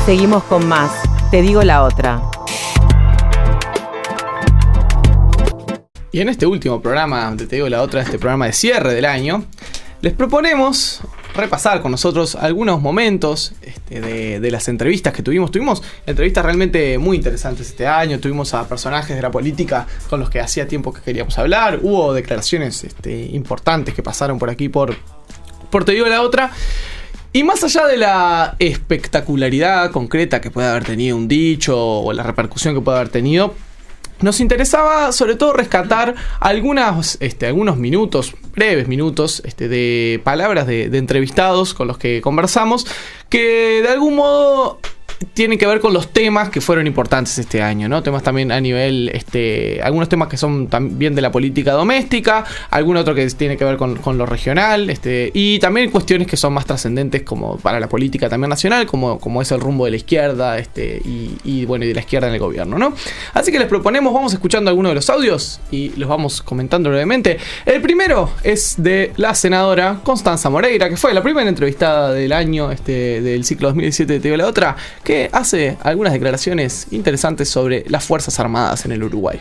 Seguimos con más. Te digo la otra. Y en este último programa, de Te digo la otra, este programa de cierre del año, les proponemos repasar con nosotros algunos momentos de las entrevistas que tuvimos. Tuvimos entrevistas realmente muy interesantes este año. Tuvimos a personajes de la política con los que hacía tiempo que queríamos hablar. Hubo declaraciones importantes que pasaron por aquí por Te digo la otra. Y más allá de la espectacularidad concreta que puede haber tenido un dicho o la repercusión que puede haber tenido, nos interesaba sobre todo rescatar algunos minutos, breves minutos, de palabras de entrevistados con los que conversamos, que de algún modo tienen que ver con los temas que fueron importantes este año, ¿no? Temas también a nivel, algunos temas que son también de la política doméstica, algún otro que tiene que ver con lo regional, y también cuestiones que son más trascendentes como para la política también nacional, como es el rumbo de la izquierda, y de la izquierda en el gobierno, ¿no? Así que les proponemos, vamos escuchando algunos de los audios y los vamos comentando brevemente. El primero es de la senadora Constanza Moreira, que fue la primera entrevistada del año, del ciclo 2017 de Te digo la otra, que hace algunas declaraciones interesantes sobre las Fuerzas Armadas en el Uruguay.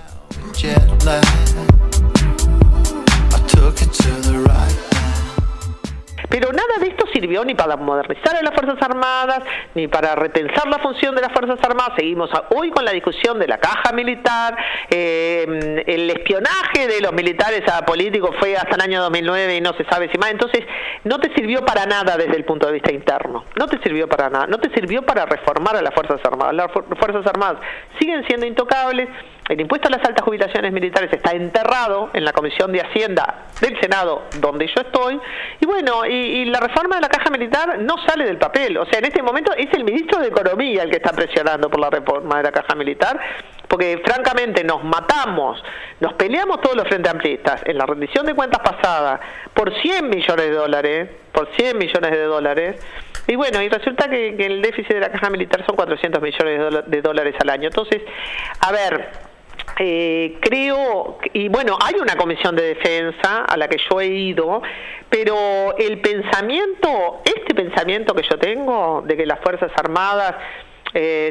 Pero nada de esto sirvió ni para modernizar a las Fuerzas Armadas, ni para repensar la función de las Fuerzas Armadas. Seguimos hoy con la discusión de la caja militar. El espionaje de los militares a políticos fue hasta el año 2009 y no se sabe si más. Entonces, no te sirvió para nada desde el punto de vista interno. No te sirvió para nada. No te sirvió para reformar a las Fuerzas Armadas. Las Fuerzas Armadas siguen siendo intocables. El impuesto a las altas jubilaciones militares está enterrado en la Comisión de Hacienda del Senado, donde yo estoy. Y bueno, y la reforma de la caja militar no sale del papel. O sea, en este momento es el ministro de Economía el que está presionando por la reforma de la caja militar, porque francamente nos peleamos todos los frente amplistas en la rendición de cuentas pasada por 100 millones de dólares, y bueno, y resulta que el déficit de la caja militar son 400 millones de dólares al año. Entonces, a ver, creo, y bueno, hay una comisión de defensa a la que yo he ido, pero el pensamiento que yo tengo de que las Fuerzas Armadas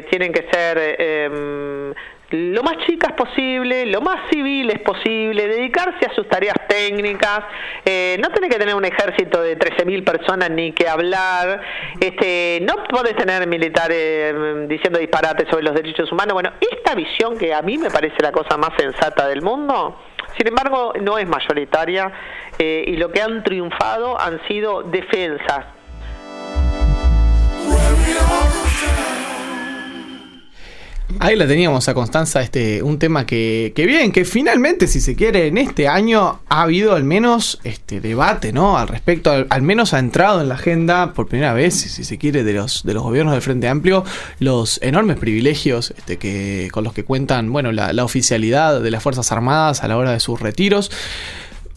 tienen que ser lo más chicas posible, lo más civiles posible, dedicarse a sus tareas técnicas, no tener que tener un ejército de 13.000 personas ni que hablar, no podés tener militares diciendo disparates sobre los derechos humanos. Bueno, esta visión que a mí me parece la cosa más sensata del mundo, sin embargo, no es mayoritaria, y lo que han triunfado han sido defensas. Ahí la teníamos a Constanza, un tema que finalmente, si se quiere, en este año ha habido al menos debate, ¿no? Al respecto, al menos ha entrado en la agenda por primera vez, si se quiere, de los gobiernos del Frente Amplio, los enormes privilegios con los que cuentan, bueno, la oficialidad de las Fuerzas Armadas a la hora de sus retiros.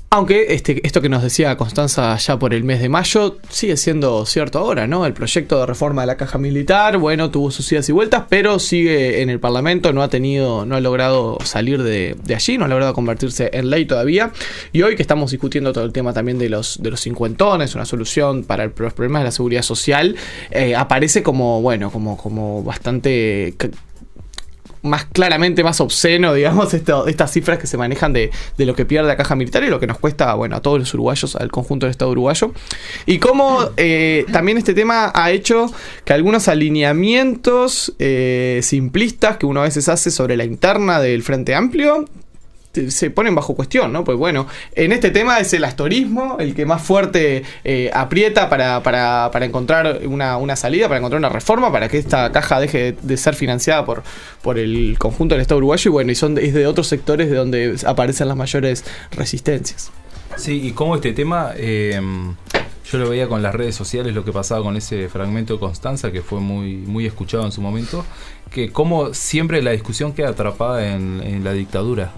Aunque esto que nos decía Constanza ya por el mes de mayo sigue siendo cierto ahora, ¿no? El proyecto de reforma de la caja militar, bueno, tuvo sus idas y vueltas, pero sigue en el Parlamento, no ha logrado salir de allí, no ha logrado convertirse en ley todavía. Y hoy que estamos discutiendo todo el tema también de los cincuentones, una solución para los problemas de la seguridad social, aparece como bastante más claramente más obsceno, digamos, estas cifras que se manejan de lo que pierde la caja militar y lo que nos cuesta, bueno, a todos los uruguayos, al conjunto del Estado uruguayo. Y cómo también este tema ha hecho que algunos alineamientos simplistas que uno a veces hace sobre la interna del Frente Amplio se ponen bajo cuestión, ¿no? Pues bueno, en este tema es el astorismo el que más fuerte aprieta para encontrar una salida, para encontrar una reforma, para que esta caja deje de ser financiada por el conjunto del Estado uruguayo, y bueno, es de otros sectores de donde aparecen las mayores resistencias. Sí, y como este tema, yo lo veía con las redes sociales, lo que pasaba con ese fragmento de Constanza, que fue muy, muy escuchado en su momento, que como siempre la discusión queda atrapada en la dictadura,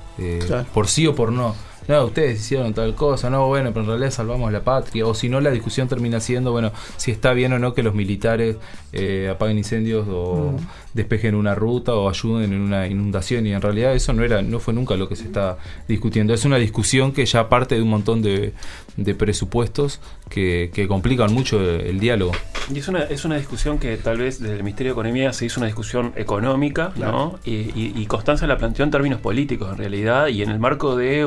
claro, por sí o por no. no, ustedes hicieron tal cosa, no, bueno, pero en realidad salvamos la patria, o si no la discusión termina siendo, bueno, si está bien o no que los militares apaguen incendios o despejen una ruta o ayuden en una inundación, y en realidad eso no fue nunca lo que se está discutiendo. Es una discusión que ya parte de un montón de presupuestos que complican mucho el diálogo. Y es una discusión que tal vez desde el Ministerio de Economía se hizo una discusión económica, claro, ¿no? Y Constanza la planteó en términos políticos, en realidad, y en el marco de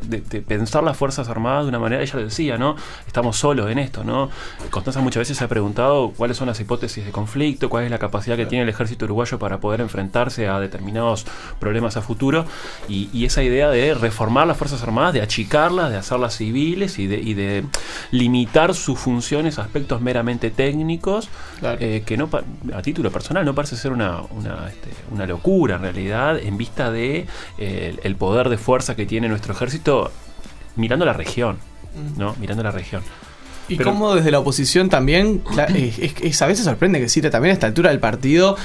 de pensar las Fuerzas Armadas de una manera, ella lo decía, ¿no? Estamos solos en esto, ¿no? Constanza muchas veces se ha preguntado cuáles son las hipótesis de conflicto, cuál es la capacidad que tiene el ejército uruguayo para poder enfrentarse a determinados problemas a futuro, y esa idea de reformar las Fuerzas Armadas, de achicarlas, de hacerlas civiles y de limitar sus funciones a aspectos meramente técnicos, claro, que no, a título personal no parece ser una locura en realidad, en vista de el poder de fuerza que tiene nuestro ejército mirando la región, ¿no? Mirando la región. Y cómo desde la oposición también, a veces sorprende que cite también a esta altura del partido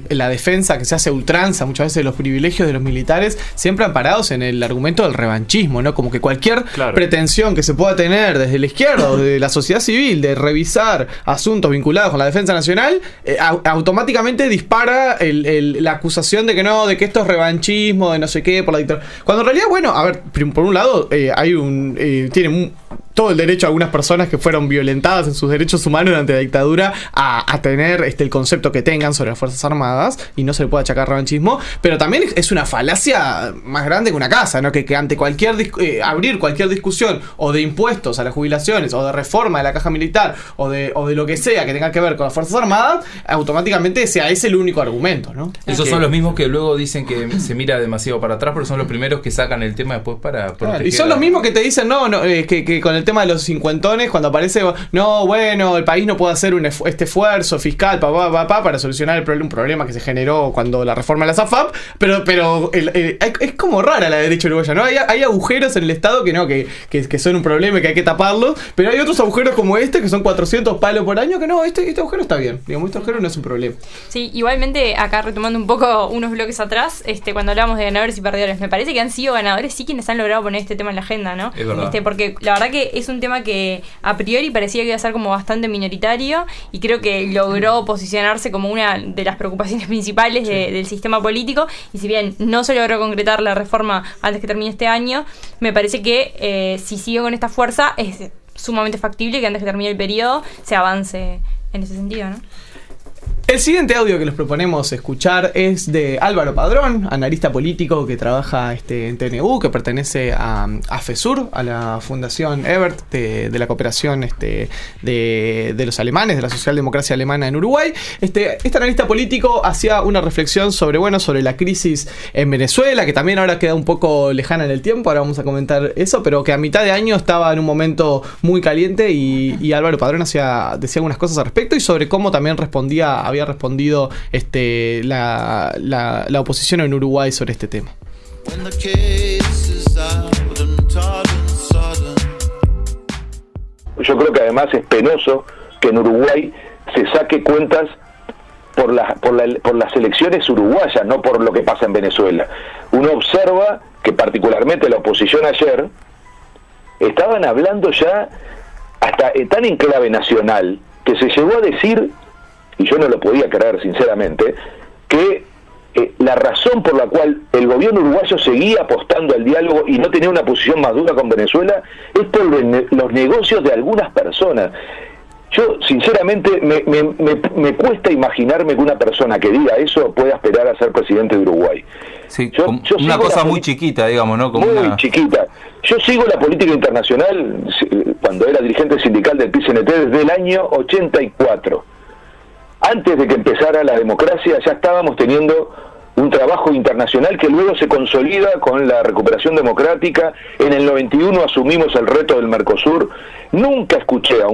la defensa que se hace a ultranza, muchas veces de los privilegios de los militares, siempre amparados en el argumento del revanchismo, ¿no? Como que cualquier pretensión que se pueda tener desde la izquierda o de la sociedad civil de revisar asuntos vinculados con la defensa nacional, automáticamente dispara la acusación de que no, de que esto es revanchismo, de no sé qué, por la dictadura. Cuando en realidad, bueno, a ver, por un lado, tienen todo el derecho a algunas personas que fueron violentadas en sus derechos humanos durante la dictadura a tener el concepto que tengan sobre las Fuerzas Armadas, y no se le puede achacar revanchismo, pero también es una falacia más grande que una casa, ¿no? Que ante cualquier abrir cualquier discusión o de impuestos a las jubilaciones o de reforma de la caja militar o de lo que sea que tenga que ver con las Fuerzas Armadas, automáticamente sea ese el único argumento, ¿no? Esos son los mismos que luego dicen que se mira demasiado para atrás, pero son los primeros que sacan el tema después para proteger. Y son los mismos que te dicen que con el tema de los cincuentones, cuando aparece, no, bueno, el país no puede hacer este esfuerzo fiscal para solucionar un problema que se generó cuando la reforma de la SAFAP, pero es como rara la derecha uruguaya, ¿no? Hay agujeros en el Estado que son un problema y que hay que taparlos, pero hay otros agujeros como este que son 400 palos por año que no, este agujero está bien, digamos, este agujero no es un problema. Sí, igualmente acá retomando un poco unos bloques atrás, cuando hablamos de ganadores y perdedores, me parece que han sido ganadores sí quienes han logrado poner este tema en la agenda, ¿no? Es verdad. Porque la verdad que es un tema que a priori parecía que iba a ser como bastante minoritario, y creo que logró posicionarse como una de las preocupaciones principales del sistema político, y si bien no se logró concretar la reforma antes que termine este año, me parece que si sigue con esta fuerza es sumamente factible que antes que termine el periodo se avance en ese sentido, ¿no? El siguiente audio que les proponemos escuchar es de Álvaro Padrón, analista político que trabaja en TNU, que pertenece a FESUR, a la Fundación Ebert de la cooperación de los alemanes, de la socialdemocracia alemana en Uruguay. Este analista político hacía una reflexión sobre la crisis en Venezuela, que también ahora queda un poco lejana en el tiempo, ahora vamos a comentar eso, pero que a mitad de año estaba en un momento muy caliente, y Álvaro Padrón decía algunas cosas al respecto, y sobre cómo también había respondido la oposición en Uruguay sobre este tema. Yo creo que además es penoso que en Uruguay se saque cuentas por las elecciones uruguayas, no por lo que pasa en Venezuela. Uno observa que particularmente la oposición ayer estaban hablando ya hasta tan en clave nacional que se llegó a decir, y yo no lo podía creer sinceramente, que la razón por la cual el gobierno uruguayo seguía apostando al diálogo y no tenía una posición más dura con Venezuela es por los negocios de algunas personas. Yo sinceramente me cuesta imaginarme que una persona que diga eso pueda aspirar a ser presidente de Uruguay. Sí, yo una cosa muy chiquita, digamos, ¿no? Como muy chiquita. Yo sigo la política internacional cuando era dirigente sindical del PCNT desde el año 84. Antes de que empezara la democracia ya estábamos teniendo un trabajo internacional que luego se consolida con la recuperación democrática. En el 91 asumimos el reto del Mercosur. Nunca escuché a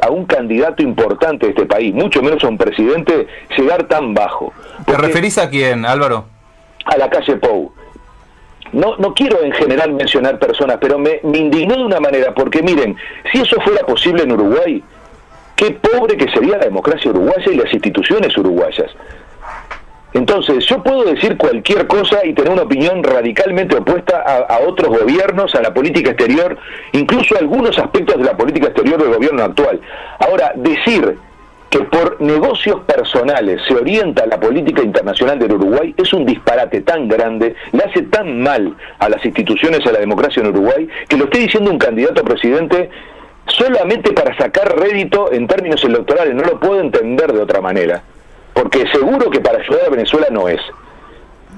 un candidato importante de este país, mucho menos a un presidente, llegar tan bajo. ¿Te referís a quién, Álvaro? A la calle Pou. No quiero en general mencionar personas, pero me indignó de una manera, porque miren, si eso fuera posible en Uruguay, qué pobre que sería la democracia uruguaya y las instituciones uruguayas. Entonces, yo puedo decir cualquier cosa y tener una opinión radicalmente opuesta a otros gobiernos, a la política exterior, incluso a algunos aspectos de la política exterior del gobierno actual. Ahora, decir que por negocios personales se orienta la política internacional del Uruguay es un disparate tan grande, le hace tan mal a las instituciones y a la democracia en Uruguay, que lo esté diciendo un candidato a presidente solamente para sacar rédito en términos electorales. No lo puedo entender de otra manera, porque seguro que para ayudar a Venezuela no es.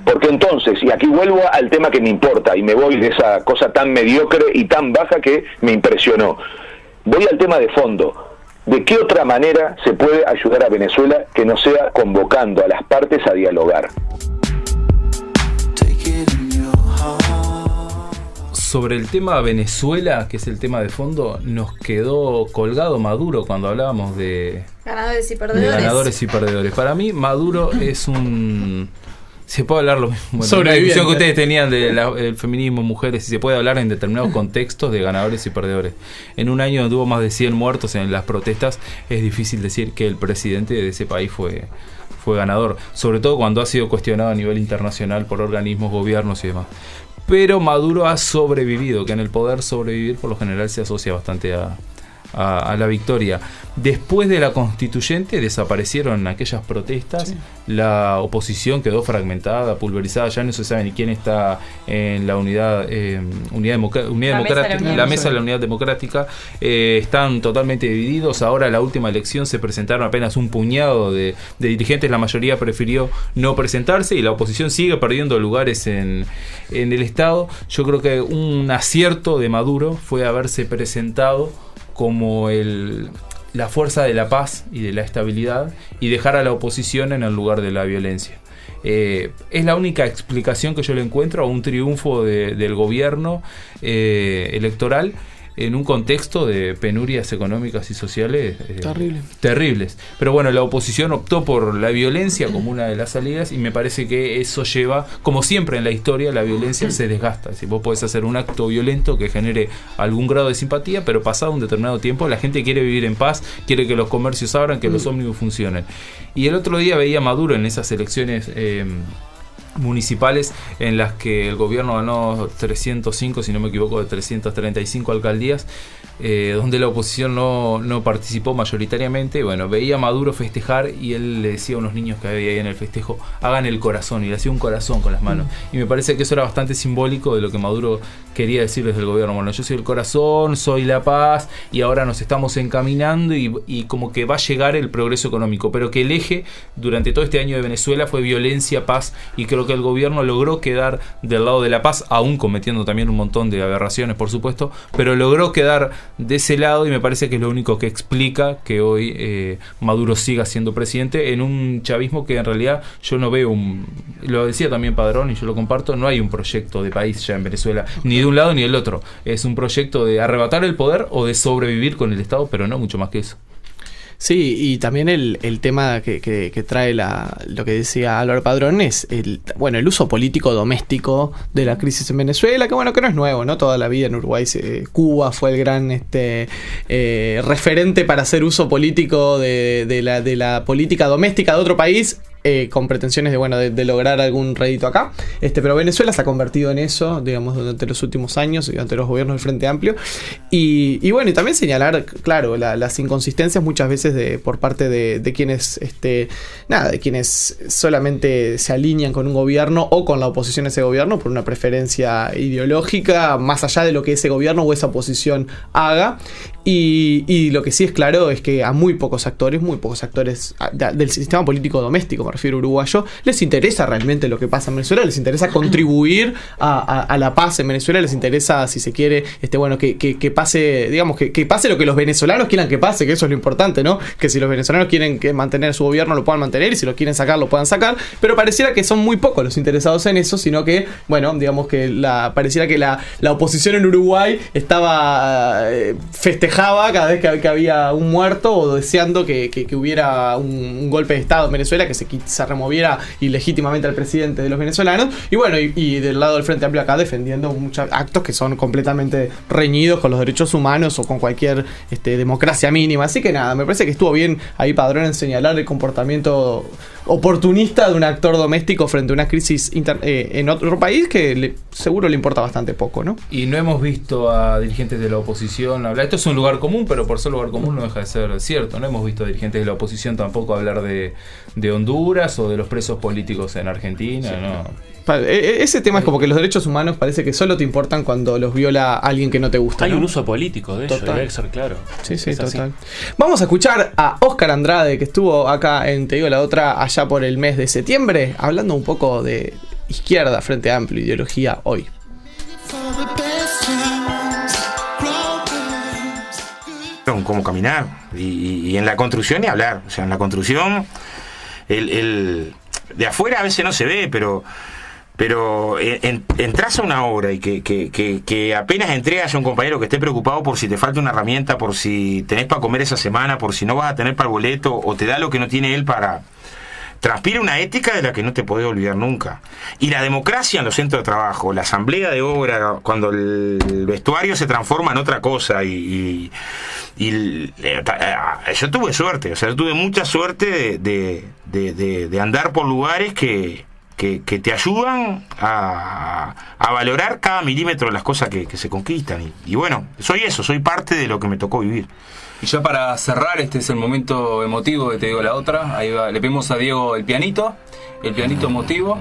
Porque entonces, y aquí vuelvo al tema que me importa, y me voy de esa cosa tan mediocre y tan baja que me impresionó, voy al tema de fondo. ¿De qué otra manera se puede ayudar a Venezuela que no sea convocando a las partes a dialogar? Sobre el tema Venezuela, que es el tema de fondo, nos quedó colgado Maduro cuando hablábamos de ganadores y de perdedores. Ganadores y perdedores. Para mí, Maduro es un... Se puede hablar lo mismo. Bueno, la Sobreviviente. discusión que ustedes tenían del feminismo, mujeres, y se puede hablar en determinados contextos de ganadores y perdedores. En un año donde hubo más de 100 muertos en las protestas, es difícil decir que el presidente de ese país fue ganador. Sobre todo cuando ha sido cuestionado a nivel internacional por organismos, gobiernos y demás. Pero Maduro ha sobrevivido, que en el poder sobrevivir por lo general se asocia bastante a la victoria. Después de la constituyente desaparecieron aquellas protestas, sí. La oposición quedó fragmentada, pulverizada, ya no se sabe ni quién está en la unidad democrática, la mesa de la unidad democrática, están totalmente divididos. Ahora la última elección se presentaron apenas un puñado de dirigentes, la mayoría prefirió no presentarse y la oposición sigue perdiendo lugares en el Estado. Yo creo que un acierto de Maduro fue haberse presentado como la fuerza de la paz y de la estabilidad y dejar a la oposición en el lugar de la violencia. Es la única explicación que yo le encuentro a un triunfo del gobierno electoral en un contexto de penurias económicas y sociales terribles. Pero bueno, la oposición optó por la violencia como una de las salidas y me parece que eso lleva, como siempre en la historia, la violencia se desgasta. Es decir, vos podés hacer un acto violento que genere algún grado de simpatía, pero pasado un determinado tiempo la gente quiere vivir en paz, quiere que los comercios abran, que los ómnibus funcionen. Y el otro día veía a Maduro en esas elecciones municipales en las que el gobierno ganó 305, si no me equivoco, de 335 alcaldías, donde la oposición no participó mayoritariamente. Bueno, veía a Maduro festejar y él le decía a unos niños que había ahí en el festejo, hagan el corazón, y le hacía un corazón con las manos. Y me parece que eso era bastante simbólico de lo que Maduro quería decir desde el gobierno. Bueno, yo soy el corazón, soy la paz, y ahora nos estamos encaminando y como que va a llegar el progreso económico, pero que el eje durante todo este año de Venezuela fue violencia, paz, y creo que el gobierno logró quedar del lado de la paz, aún cometiendo también un montón de aberraciones, por supuesto, pero logró quedar de ese lado, y me parece que es lo único que explica que hoy Maduro siga siendo presidente en un chavismo que en realidad yo no veo lo decía también Padrón y yo lo comparto, no hay un proyecto de país ya en Venezuela, ni de un lado ni del otro. Es un proyecto de arrebatar el poder o de sobrevivir con el Estado, pero no mucho más que eso. Sí, y también el tema que trae lo que decía Álvaro Padrón es el uso político doméstico de la crisis en Venezuela, que no es nuevo, ¿no? Toda la vida en Uruguay Cuba fue el gran referente para hacer uso político de la política doméstica de otro país. Con pretensiones de lograr algún rédito acá. Pero Venezuela se ha convertido en eso, digamos, durante los últimos años y durante los gobiernos del Frente Amplio. Y también señalar, claro, las inconsistencias muchas veces por parte de quienes de quienes solamente se alinean con un gobierno o con la oposición a ese gobierno por una preferencia ideológica, más allá de lo que ese gobierno o esa oposición haga. Y lo que sí es claro es que a muy pocos actores del sistema político doméstico, me refiero uruguayo, les interesa realmente lo que pasa en Venezuela, les interesa contribuir a la paz en Venezuela, les interesa, si se quiere, que pase, digamos, que pase lo que los venezolanos quieran que pase, que eso es lo importante, ¿no? Que si los venezolanos quieren mantener su gobierno, lo puedan mantener, y si lo quieren sacar, lo puedan sacar, pero pareciera que son muy pocos los interesados en eso, sino que, digamos que pareciera que la oposición en Uruguay estaba festejando cada vez que había un muerto o deseando que hubiera un golpe de Estado en Venezuela, que se removiera ilegítimamente al presidente de los venezolanos, y del lado del Frente Amplio acá defendiendo muchos actos que son completamente reñidos con los derechos humanos o con cualquier democracia mínima. Así que nada, me parece que estuvo bien ahí Padrón en señalar el comportamiento oportunista de un actor doméstico frente a una crisis en otro país que seguro le importa bastante poco, ¿no? Y no hemos visto a dirigentes de la oposición hablar. Esto es un lugar común, pero por ser lugar común no deja de ser cierto. No hemos visto a dirigentes de la oposición tampoco hablar de Honduras o de los presos políticos en Argentina. Sí, no. Ese tema es como que los derechos humanos parece que solo te importan cuando los viola alguien que no te gusta. Hay un uso político de ello, debe ser claro. Sí, total. Vamos a escuchar a Óscar Andrade, que estuvo acá en Te digo la otra allá por el mes de septiembre, hablando un poco de izquierda, Frente Amplio, ideología hoy. Cómo caminar y en la construcción ni hablar. O sea, en la construcción el de afuera a veces no se ve, pero entras a una obra y que apenas entregas a un compañero que esté preocupado por si te falta una herramienta, por si tenés para comer esa semana, por si no vas a tener para el boleto, o te da lo que no tiene él para... Transpira una ética de la que no te podés olvidar nunca. Y la democracia en los centros de trabajo, la asamblea de obra, cuando el vestuario se transforma en otra cosa yo tuve suerte, o sea, yo tuve mucha suerte de andar por lugares que te ayudan a valorar cada milímetro de las cosas que se conquistan. Y bueno, soy parte de lo que me tocó vivir. Y ya para cerrar, este es el momento emotivo de Te digo la otra. Ahí va, le pedimos a Diego el pianito emotivo.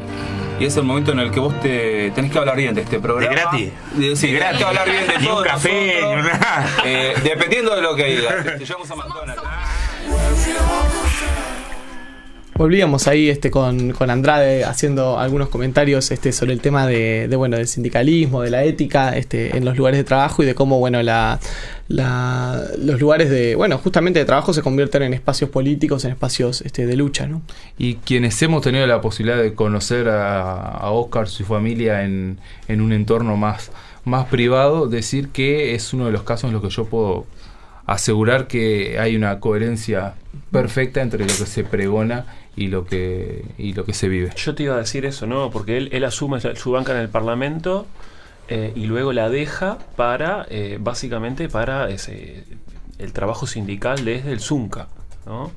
Y es el momento en el que vos tenés que hablar bien de este programa. ¿De gratis? Sí, tenés que hablar bien de ni todo. Un café, ni nada. Dependiendo de lo que digas. Te llevamos a McDonald's. Volvíamos ahí con Andrade haciendo algunos comentarios sobre el tema del sindicalismo, de la ética en los lugares de trabajo y de cómo los lugares justamente de trabajo se convierten en espacios políticos, en espacios de lucha, ¿no? Y quienes hemos tenido la posibilidad de conocer a Óscar, su familia en un entorno más privado, decir que es uno de los casos en los que yo puedo asegurar que hay una coherencia perfecta entre lo que se pregona y lo que se vive. Yo te iba a decir eso, ¿no? Porque él asume su banca en el Parlamento y luego la deja básicamente para el trabajo sindical desde el Zunca, ¿no?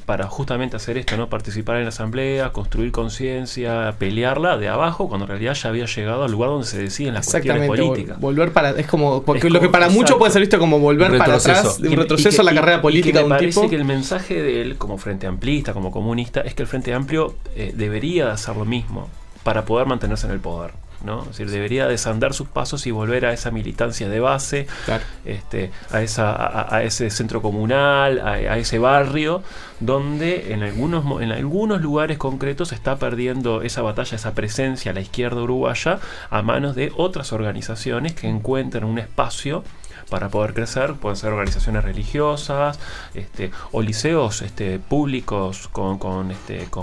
Para justamente hacer esto, ¿no? Participar en la asamblea, construir conciencia, pelearla de abajo, cuando en realidad ya había llegado al lugar donde se deciden las cuestiones políticas. Volver es como lo que para muchos puede ser visto como volver para atrás, un retroceso a la carrera política de un tipo. Me parece que el mensaje de él como Frente Amplista, como comunista, es que el Frente Amplio debería hacer lo mismo para poder mantenerse en el poder, ¿no? Es decir, debería desandar sus pasos y volver a esa militancia de base, claro. A ese centro comunal, a ese barrio, donde en algunos lugares concretos se está perdiendo esa batalla, esa presencia a la izquierda uruguaya a manos de otras organizaciones que encuentran un espacio para poder crecer. Pueden ser organizaciones religiosas, o liceos públicos con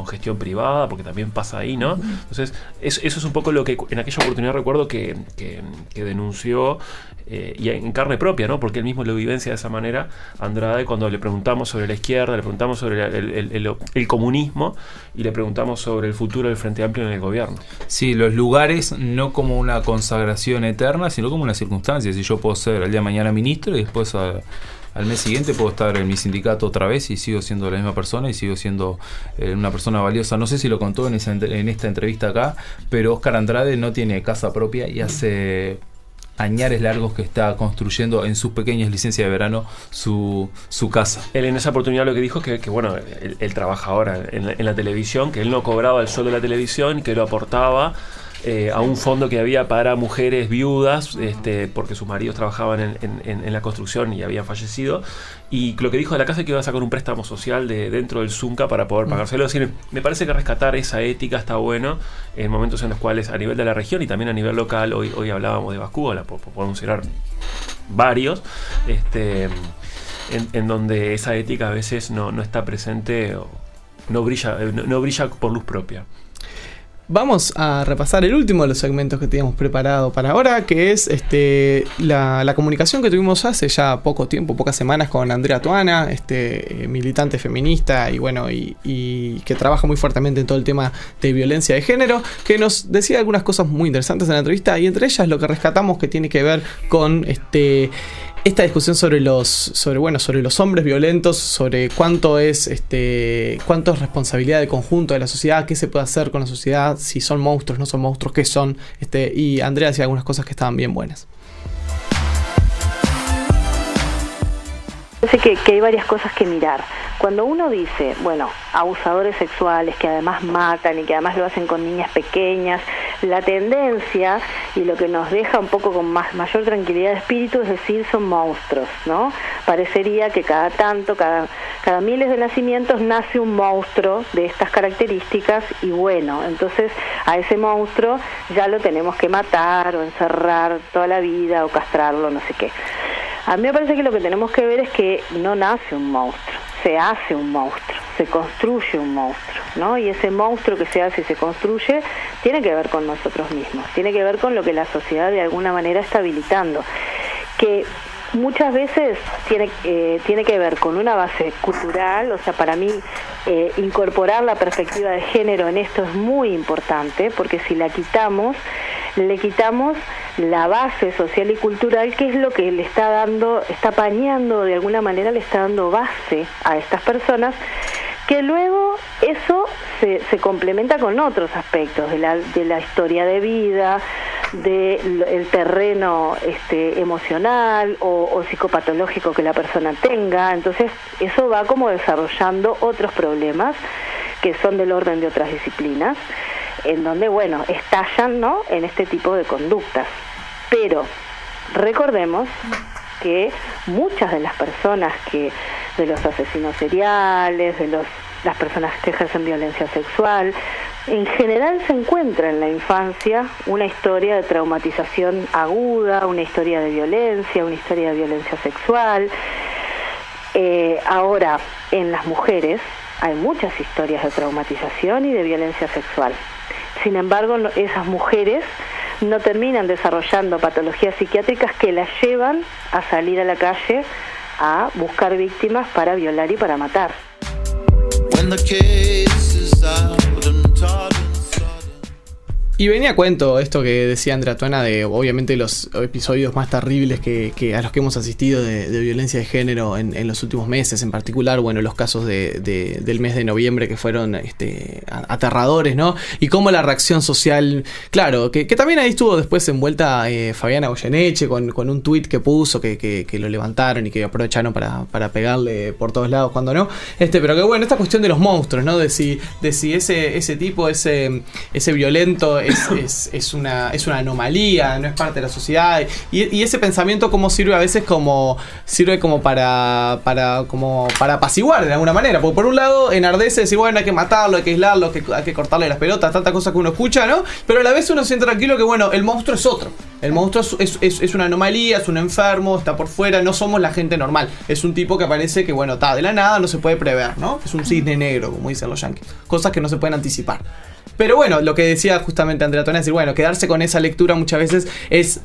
gestión privada, porque también pasa ahí, ¿no? Entonces, eso es un poco lo que en aquella oportunidad recuerdo que denunció, y en carne propia, ¿no? Porque él mismo lo vivencia de esa manera, Andrade, cuando le preguntamos sobre la izquierda, le preguntamos sobre el comunismo y le preguntamos sobre el futuro del Frente Amplio en el gobierno. Sí, los lugares no como una consagración eterna, sino como una circunstancia. Si yo puedo ser el día de mañana ministro y después al mes siguiente puedo estar en mi sindicato otra vez y sigo siendo la misma persona y sigo siendo una persona valiosa. No sé si lo contó en esta entrevista acá, pero Óscar Andrade no tiene casa propia y hace añares largos que está construyendo en sus pequeñas licencias de verano su casa. Él en esa oportunidad lo que dijo es que bueno, él trabaja ahora en la televisión, que él no cobraba el sueldo de la televisión, que lo aportaba a un fondo que había para mujeres viudas, porque sus maridos trabajaban en la construcción y habían fallecido, y lo que dijo de la casa es que iba a sacar un préstamo social dentro del Zunca para poder pagárselo. Es decir, me parece que rescatar esa ética está bueno en momentos en los cuales a nivel de la región y también a nivel local, hoy hablábamos de Bascúa, podemos citar varios, en donde esa ética a veces no está presente o no brilla por luz propia. Vamos a repasar el último de los segmentos que teníamos preparado para ahora, que es la comunicación que tuvimos hace ya poco tiempo, pocas semanas, con Andrea Tuana, militante feminista y que trabaja muy fuertemente en todo el tema de violencia de género, que nos decía algunas cosas muy interesantes en la entrevista, y entre ellas lo que rescatamos que tiene que ver con esta discusión sobre los hombres violentos, sobre cuánto es responsabilidad de conjunto de la sociedad, qué se puede hacer con la sociedad, si son monstruos, no son monstruos, qué son, y Andrea decía algunas cosas que estaban bien buenas. Parece que hay varias cosas que mirar. Cuando uno dice, bueno, abusadores sexuales que además matan y que además lo hacen con niñas pequeñas, la tendencia y lo que nos deja un poco con mayor tranquilidad de espíritu es decir, son monstruos, ¿no? Parecería que cada miles de nacimientos nace un monstruo de estas características y bueno, entonces a ese monstruo ya lo tenemos que matar o encerrar toda la vida o castrarlo, no sé qué. A mí me parece que lo que tenemos que ver es que no nace un monstruo, se hace un monstruo, se construye un monstruo, ¿no? Y ese monstruo que se hace y se construye tiene que ver con nosotros mismos, tiene que ver con lo que la sociedad de alguna manera está habilitando, que muchas veces tiene que ver con una base cultural. O sea, para mí incorporar la perspectiva de género en esto es muy importante, porque si la quitamos, le quitamos la base social y cultural, que es lo que le está apañando, de alguna manera le está dando base a estas personas, que luego eso se complementa con otros aspectos de la historia de vida, del terreno emocional o psicopatológico que la persona tenga. Entonces eso va como desarrollando otros problemas que son del orden de otras disciplinas, en donde, bueno, estallan, ¿no?, en este tipo de conductas. Pero recordemos que muchas de las personas de los asesinos seriales, las personas que ejercen violencia sexual, en general se encuentra en la infancia una historia de traumatización aguda, una historia de violencia sexual. Ahora, en las mujeres hay muchas historias de traumatización y de violencia sexual. Sin embargo, esas mujeres no terminan desarrollando patologías psiquiátricas que las llevan a salir a la calle a buscar víctimas para violar y para matar. Y venía a cuento esto que decía Andrea Tuena de, obviamente, los episodios más terribles que a los que hemos asistido de violencia de género en los últimos meses, en particular, bueno, los casos del mes de noviembre que fueron aterradores, ¿no? Y cómo la reacción social, claro, que también ahí estuvo después envuelta Fabiana Goyeneche con un tuit que puso, que lo levantaron y que aprovecharon para pegarle por todos lados cuando no, pero que bueno, esta cuestión de los monstruos, ¿no? De si ese tipo, ese violento es una anomalía, no es parte de la sociedad, y ese pensamiento cómo sirve a veces como para apaciguar de alguna manera, porque por un lado enardece decir, bueno, hay que matarlo, hay que aislarlo, hay que cortarle las pelotas, tantas cosas que uno escucha, ¿no? Pero a la vez uno se siente tranquilo que, bueno, el monstruo es otro, el monstruo es una anomalía, es un enfermo, está por fuera, no somos la gente normal, es un tipo que aparece que, bueno, está de la nada, no se puede prever, ¿no? Es un cisne negro, como dicen los yankees, cosas que no se pueden anticipar. Pero bueno, lo que decía justamente Andrea Tuena es decir, bueno, quedarse con esa lectura muchas veces es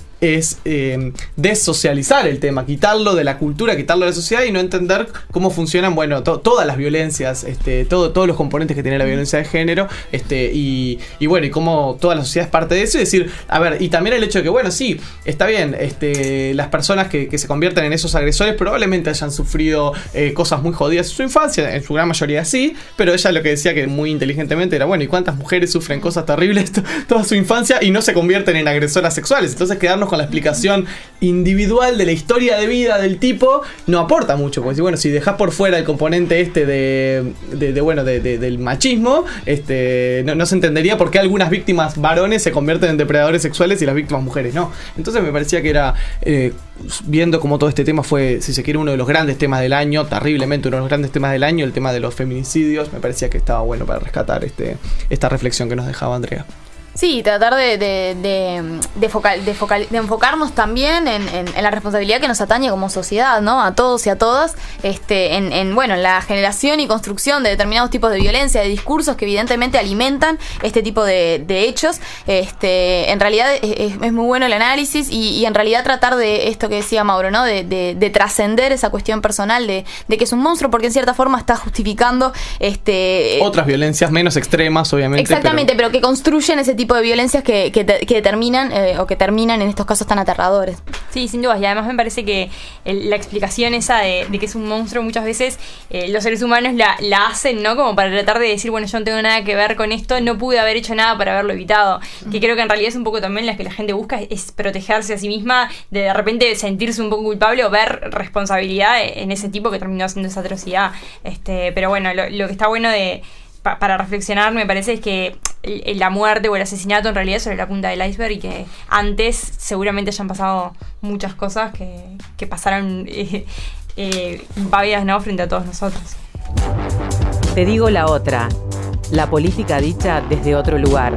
desocializar el tema, quitarlo de la cultura, quitarlo de la sociedad y no entender cómo funcionan, bueno, todas las violencias, todos los componentes que tiene la violencia de género, y bueno, y cómo toda la sociedad es parte de eso, y decir, a ver, y también el hecho de que, bueno, sí, está bien, las personas que se convierten en esos agresores probablemente hayan sufrido cosas muy jodidas en su infancia, en su gran mayoría sí, pero ella lo que decía que muy inteligentemente era, bueno, ¿y cuántas mujeres sufren cosas terribles toda su infancia y no se convierten en agresoras sexuales? Entonces quedarnos con la explicación individual de la historia de vida del tipo no aporta mucho, porque bueno, si dejás por fuera el componente del machismo, no se entendería por qué algunas víctimas varones se convierten en depredadores sexuales y las víctimas mujeres no. Entonces me parecía que era, viendo como todo este tema fue, si se quiere, uno de los grandes temas del año, terriblemente uno de los grandes temas del año, el tema de los feminicidios, me parecía que estaba bueno para rescatar esta reflexión que nos dejaba Andrea. Sí, tratar de enfocarnos también en la responsabilidad que nos atañe como sociedad, ¿no? A todos y a todas, en la generación y construcción de determinados tipos de violencia, de discursos que evidentemente alimentan este tipo de hechos. En realidad es muy bueno el análisis y en realidad tratar de esto que decía Mauro, ¿no? De trascender esa cuestión personal de que es un monstruo, porque en cierta forma está justificando otras violencias menos extremas, obviamente. Exactamente, pero que construyen ese tipo tipo de violencias que terminan o que terminan en estos casos tan aterradores. Sí, sin dudas. Y además me parece que la explicación esa de que es un monstruo muchas veces los seres humanos la hacen, ¿no? Como para tratar de decir, bueno, yo no tengo nada que ver con esto, no pude haber hecho nada para haberlo evitado. Que creo que en realidad es un poco también las que la gente busca, es protegerse a sí misma, de repente sentirse un poco culpable o ver responsabilidad en ese tipo que terminó haciendo esa atrocidad. Pero bueno, lo que está bueno para reflexionar me parece es que la muerte o el asesinato en realidad es sobre la punta del iceberg y que antes seguramente ya han pasado muchas cosas que pasaron impávidas, ¿no?, frente a todos nosotros. Te digo la otra, la política dicha desde otro lugar.